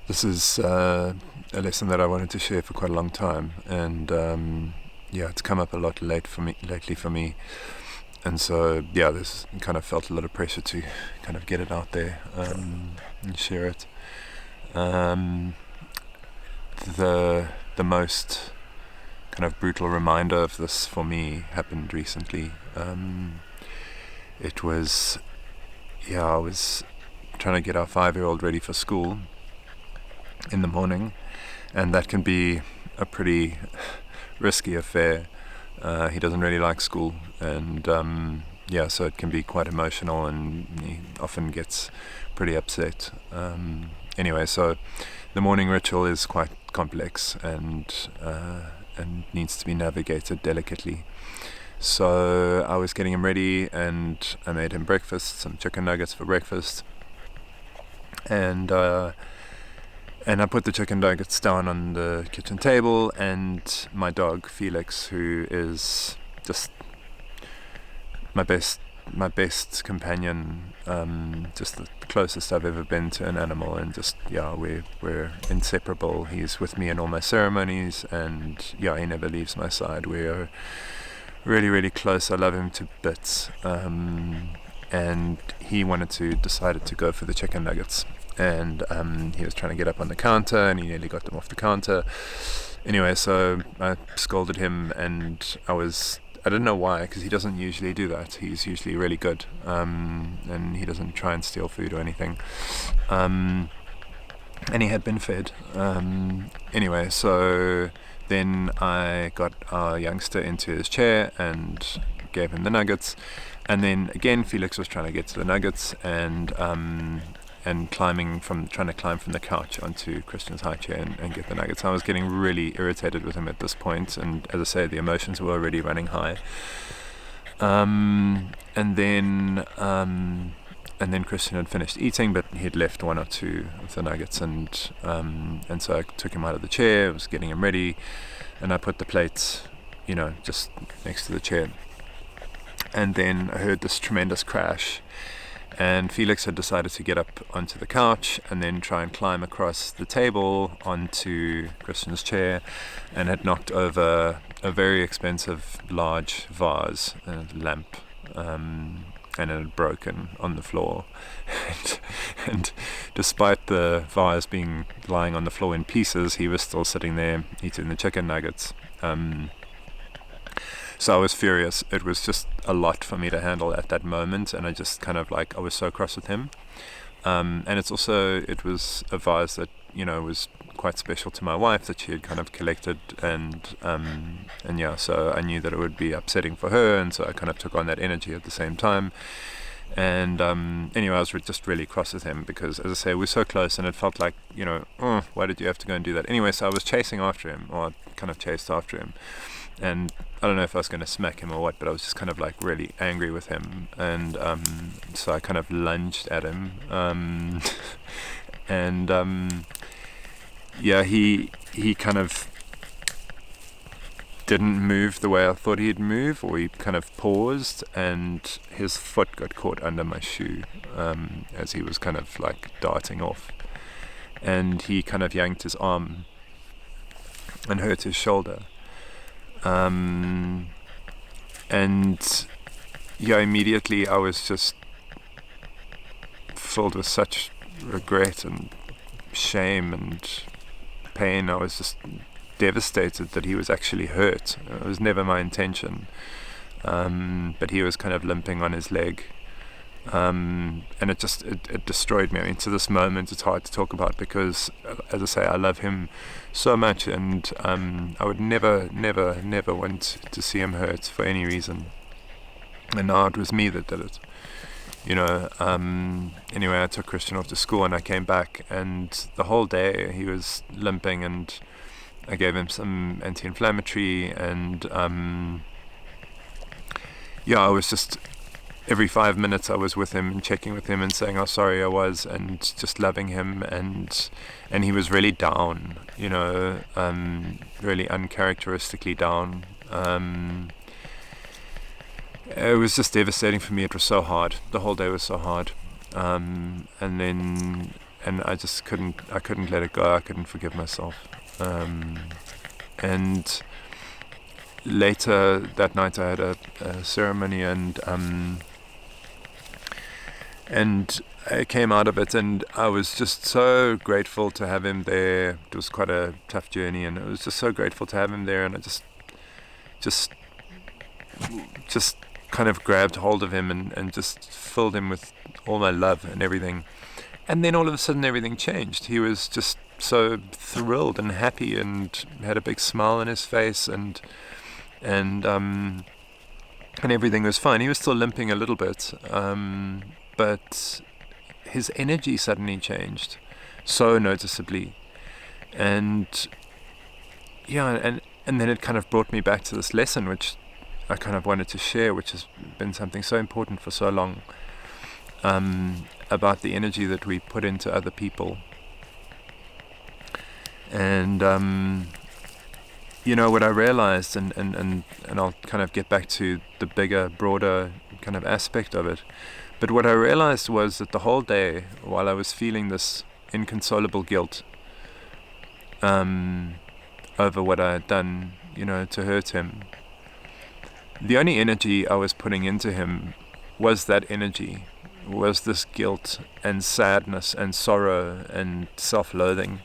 This is a lesson that I wanted to share for quite a long time, and it's come up a lot lately for me, and so this kind of felt a lot of pressure to kind of get it out there and share it. The most kind of brutal reminder of this for me happened recently. It was I was trying to get our 5-year-old ready for school in the morning, and that can be a pretty risky affair. He doesn't really like school, and so it can be quite emotional, and he often gets pretty upset. Anyway, so the morning ritual is quite complex and needs to be navigated delicately. So I was getting him ready, and I made him breakfast, some chicken nuggets for breakfast, and I put the chicken nuggets down on the kitchen table, and my dog Felix, who is just my best companion, just the closest I've ever been to an animal, and just we're inseparable. He's with me in all my ceremonies, and he never leaves my side. We are really, really close. I love him to bits, and he decided to go for the chicken nuggets. And he was trying to get up on the counter, and he nearly got them off the counter. Anyway, so I scolded him, and I don't know why, because he doesn't usually do that. He's usually really good, and he doesn't try and steal food or anything. And he had been fed. Anyway, so then I got our youngster into his chair and gave him the nuggets. And then again, Felix was trying to get to the nuggets, and trying to climb from the couch onto Christian's high chair and get the nuggets. I was getting really irritated with him at this point, and as I say, the emotions were already running high. And then Christian had finished eating, but he'd left one or two of the nuggets, and so I took him out of the chair. I was getting him ready, and I put the plates, just next to the chair. And then I heard this tremendous crash, and Felix had decided to get up onto the couch and then try and climb across the table onto Christian's chair, and had knocked over a very expensive large vase, a lamp, and it had broken on the floor. and despite the vase lying on the floor in pieces, he was still sitting there eating the chicken nuggets. So I was furious. It was just a lot for me to handle at that moment, and I just kind of I was so cross with him. And it was a vase that was quite special to my wife, that she had kind of collected, and so I knew that it would be upsetting for her, and so I kind of took on that energy at the same time. And anyway, I was just really cross with him because, as I say, we're so close, and it felt like, why did you have to go and do that? Anyway, so I was chasing after him, or I kind of chased after him. And I don't know if I was going to smack him or what, but I was just kind of really angry with him, and so I kind of lunged at him, he kind of didn't move the way I thought he'd move, or he kind of paused, and his foot got caught under my shoe as he was kind of darting off, and he kind of yanked his arm and hurt his shoulder. Immediately I was just filled with such regret and shame and pain. I was just devastated that he was actually hurt. It was never my intention, but he was kind of limping on his leg, and it destroyed me. I mean, to this moment it's hard to talk about because, as I say, I love him so much, and I would never want to see him hurt for any reason. And now it was me that did it. Anyway, I took Christian off to school, and I came back, and the whole day he was limping, and I gave him some anti-inflammatory, and I was just, every 5 minutes I was with him and checking with him and saying how sorry I was, and just loving him, and he was really down, really uncharacteristically down, It was just devastating for me. It was so hard. The whole day was so hard. And I just I couldn't let it go. I couldn't forgive myself. And later that night I had a ceremony, and I came out of it, and I was just so grateful to have him there. It was quite a tough journey, and I was just so grateful to have him there, and I just kind of grabbed hold of him and just filled him with all my love and everything. And then all of a sudden everything changed. He was just so thrilled and happy and had a big smile on his face, and everything was fine. He was still limping a little bit, but his energy suddenly changed so noticeably. And yeah, and then it kind of brought me back to this lesson which I kind of wanted to share, which has been something so important for so long, about the energy that we put into other people. And what I realized, and I'll kind of get back to the bigger, broader kind of aspect of it, but what I realized was that the whole day, while I was feeling this inconsolable guilt over what I had done, to hurt him, the only energy I was putting into him was that energy, was this guilt and sadness and sorrow and self-loathing.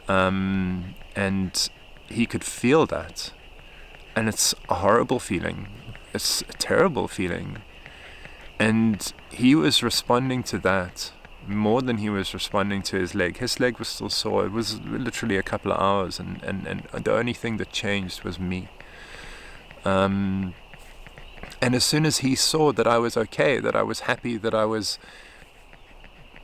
And he could feel that. And it's a horrible feeling. It's a terrible feeling. And he was responding to that more than he was responding to his leg. His leg was still sore. It was literally a couple of hours, and the only thing that changed was me. And as soon as he saw that I was okay, that I was happy, that I was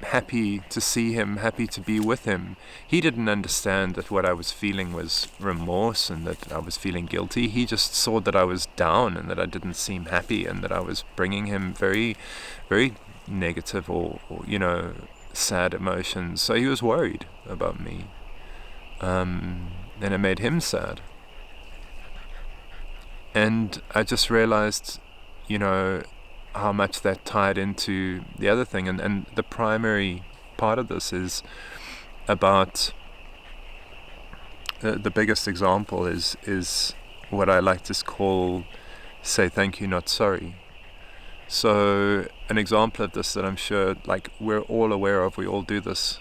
happy to see him, happy to be with him, he didn't understand that what I was feeling was remorse and that I was feeling guilty. He just saw that I was down and that I didn't seem happy and that I was bringing him very, very negative or sad emotions. So he was worried about me. And it made him sad. And I just realized, how much that tied into the other thing. And the primary part of this is about, the biggest example is what I like to call, say thank you, not sorry. So an example of this that I'm sure we're all aware of, we all do this,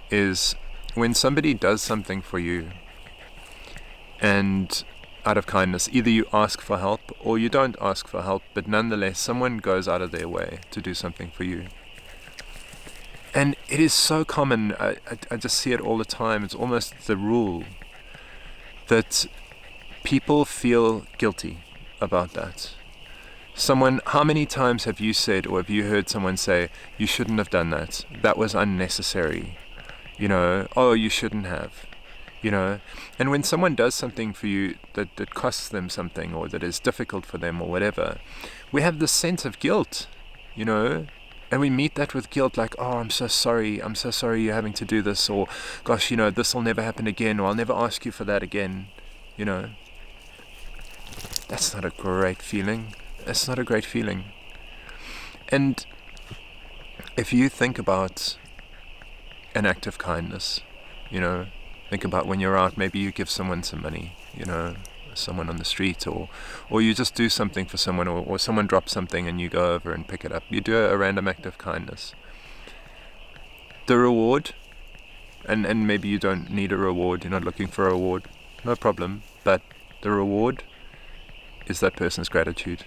is when somebody does something for you, and out of kindness, either you ask for help or you don't ask for help, but nonetheless someone goes out of their way to do something for you. And it is so common, I just see it all the time, it's almost the rule, that people feel guilty about that. How many times have you said, or have you heard someone say, you shouldn't have done that, that was unnecessary, oh, you shouldn't have. And when someone does something for you that costs them something, or that is difficult for them, or whatever, we have this sense of guilt, and we meet that with guilt, like, oh, I'm so sorry you're having to do this, or gosh, this will never happen again, or I'll never ask you for that again. That's not a great feeling. It's not a great feeling. And if you think about an act of kindness, think about when you're out, maybe you give someone some money, someone on the street, or you just do something for someone, or someone drops something and you go over and pick it up. You do a random act of kindness. The reward, and maybe you don't need a reward, you're not looking for a reward, no problem, but the reward is that person's gratitude.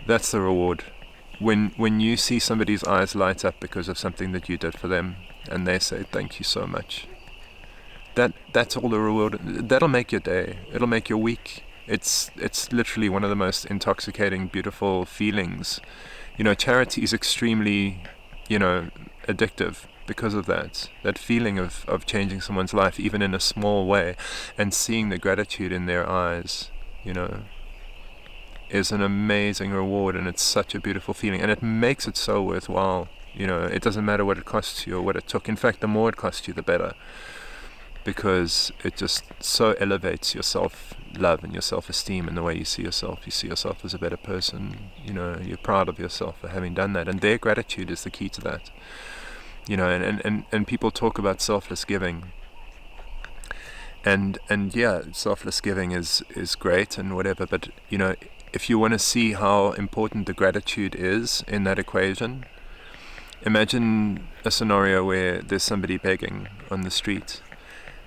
That's the reward. When you see somebody's eyes light up because of something that you did for them, and they say thank you so much, that's all the reward. That'll make your day, it'll make your week. It's literally one of the most intoxicating, beautiful feelings. Charity is extremely addictive because of that feeling of changing someone's life, even in a small way, and seeing the gratitude in their eyes is an amazing reward, and it's such a beautiful feeling, and it makes it so worthwhile. It doesn't matter what it costs you or what it took. In fact, the more it costs you, the better, because it just so elevates your self-love and your self-esteem and the way you see yourself. You see yourself as a better person. You're proud of yourself for having done that, and their gratitude is the key to that. And people talk about selfless giving, and yeah, selfless giving is great and whatever, but if you want to see how important the gratitude is in that equation, imagine a scenario where there's somebody begging on the street,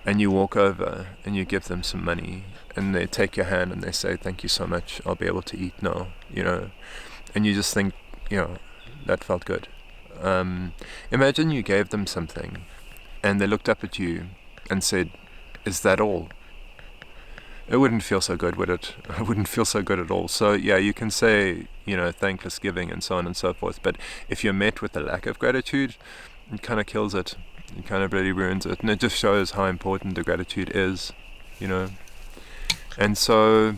and you walk over and you give them some money, and they take your hand and they say, "Thank you so much, I'll be able to eat now," and you just think, that felt good. Imagine you gave them something and they looked up at you and said, "Is that all?" It wouldn't feel so good, would it? It wouldn't feel so good at all. So yeah, you can say, thankless giving and so on and so forth, but if you're met with a lack of gratitude, it kind of kills it. It kind of really ruins it, and it just shows how important the gratitude is, And so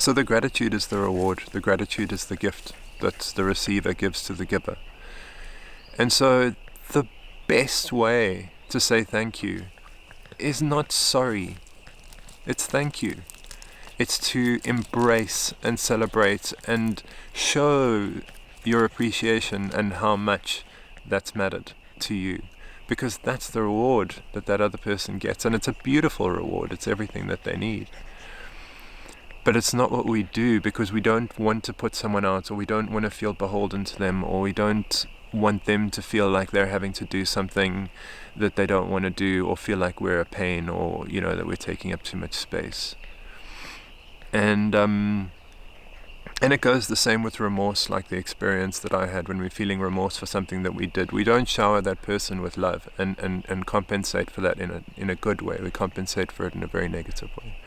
the gratitude is the reward. The gratitude is the gift that the receiver gives to the giver. And so the best way to say thank you is not sorry. It's thank you. It's to embrace and celebrate and show your appreciation and how much that's mattered to you, because that's the reward that other person gets, and it's a beautiful reward. It's everything that they need. But it's not what we do, because we don't want to put someone out, or we don't want to feel beholden to them, or we don't want them to feel like they're having to do something that they don't want to do, or feel like we're a pain, or that we're taking up too much space. And it goes the same with remorse, like the experience that I had when we're feeling remorse for something that we did. We don't shower that person with love and compensate for that in a good way. We compensate for it in a very negative way.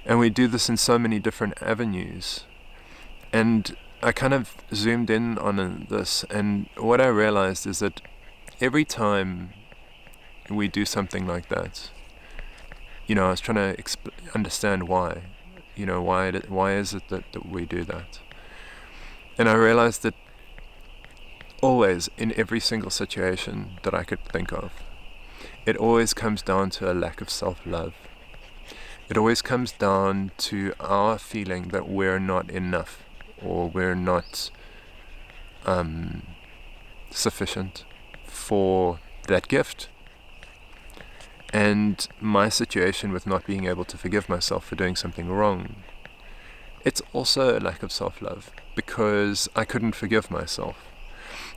And we do this in so many different avenues. And I kind of zoomed in on this, and what I realized is that every time we do something like that, I was trying to understand why. Why is it that we do that? And I realized that always, in every single situation that I could think of, it always comes down to a lack of self-love. It always comes down to our feeling that we're not enough, or we're not sufficient for that gift. And my situation with not being able to forgive myself for doing something wrong, it's also a lack of self-love, because I couldn't forgive myself.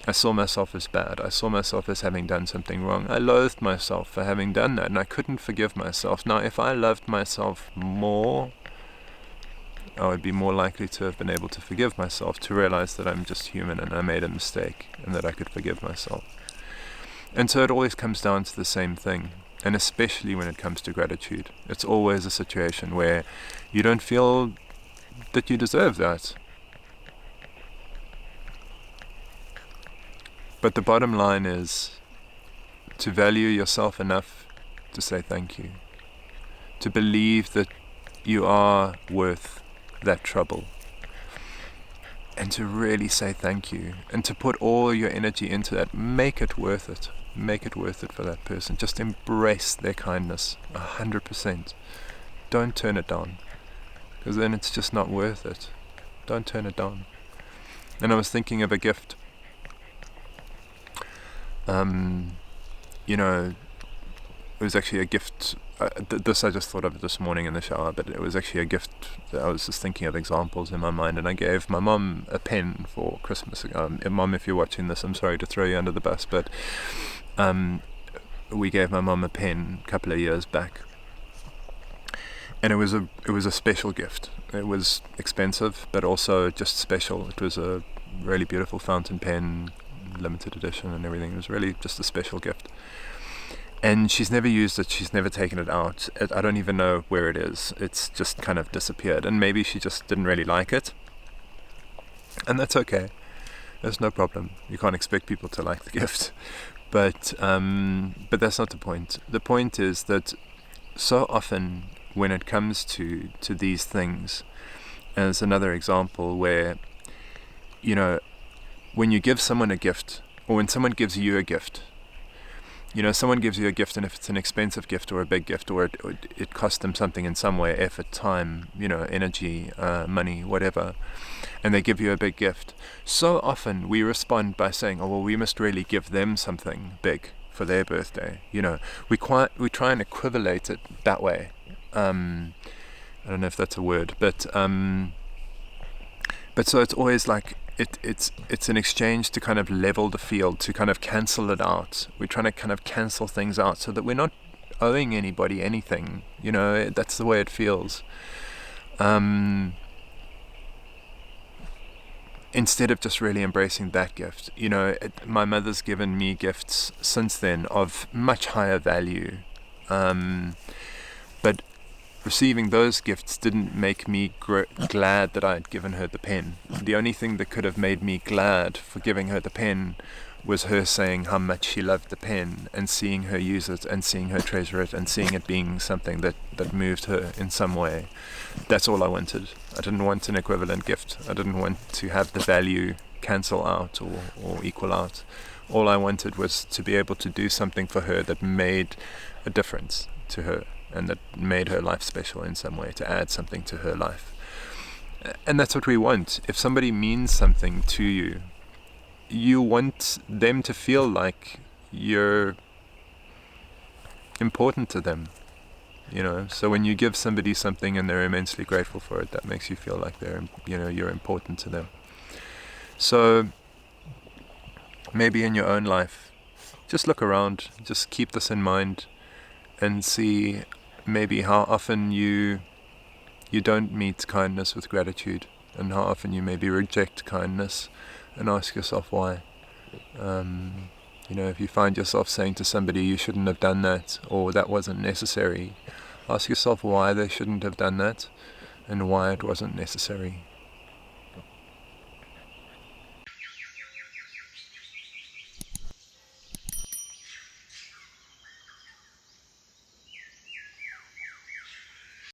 I saw myself as bad. I saw myself as having done something wrong. I loathed myself for having done that, and I couldn't forgive myself. Now, if I loved myself more, I would be more likely to have been able to forgive myself, to realize that I'm just human and I made a mistake, and that I could forgive myself. And so it always comes down to the same thing. And especially when it comes to gratitude, it's always a situation where you don't feel that you deserve that. But the bottom line is to value yourself enough to say thank you, to believe that you are worth that trouble, and to really say thank you, and to put all your energy into that. Make it worth it. Make it worth it for that person. Just embrace their kindness 100%. Don't turn it down, because then it's just not worth it. Don't turn it down. And I was thinking of a gift. It was actually a gift. This I just thought of it this morning in the shower, but it was actually a gift that I was just thinking of examples in my mind, and I gave my mum a pen for Christmas. Mum, if you're watching this, I'm sorry to throw you under the bus, but we gave my mum a pen a couple of years back, and it was a special gift. It was expensive, but also just special. It was a really beautiful fountain pen, limited edition and everything. It was really just a special gift. And she's never used it, she's never taken it out. I don't even know where it is. It's just kind of disappeared. And maybe she just didn't really like it. And that's okay. There's no problem. You can't expect people to like the gift. But that's not the point. The point is that so often when it comes to these things, as another example where, when you give someone a gift, or when someone gives you a gift, Someone gives you a gift, and if it's an expensive gift or a big gift, or it cost them something in some way, effort, time, energy, money, whatever, and they give you a big gift, so often we respond by saying, oh, well, we must really give them something big for their birthday. We try and equivalate it that way. I don't know if that's a word, but so it's always like it's an exchange to kind of level the field, to kind of cancel it out. We're trying to kind of cancel things out so that we're not owing anybody anything. That's the way it feels. Instead of just really embracing that gift. My mother's given me gifts since then of much higher value, but receiving those gifts didn't make me glad that I had given her the pen. The only thing that could have made me glad for giving her the pen was her saying how much she loved the pen, and seeing her use it, and seeing her treasure it, and seeing it being something that moved her in some way. That's all I wanted. I didn't want an equivalent gift. I didn't want to have the value cancel out or equal out. All I wanted was to be able to do something for her that made a difference to her, and that made her life special in some way, to add something to her life. And that's what we want. If somebody means something to you, you want them to feel like you're important to them. So when you give somebody something and they're immensely grateful for it, that makes you feel like you're important to them. So maybe in your own life, just look around, just keep this in mind, and see maybe how often you don't meet kindness with gratitude, and how often you maybe reject kindness, and ask yourself why. If you find yourself saying to somebody, you shouldn't have done that, or that wasn't necessary, ask yourself why they shouldn't have done that, and why it wasn't necessary.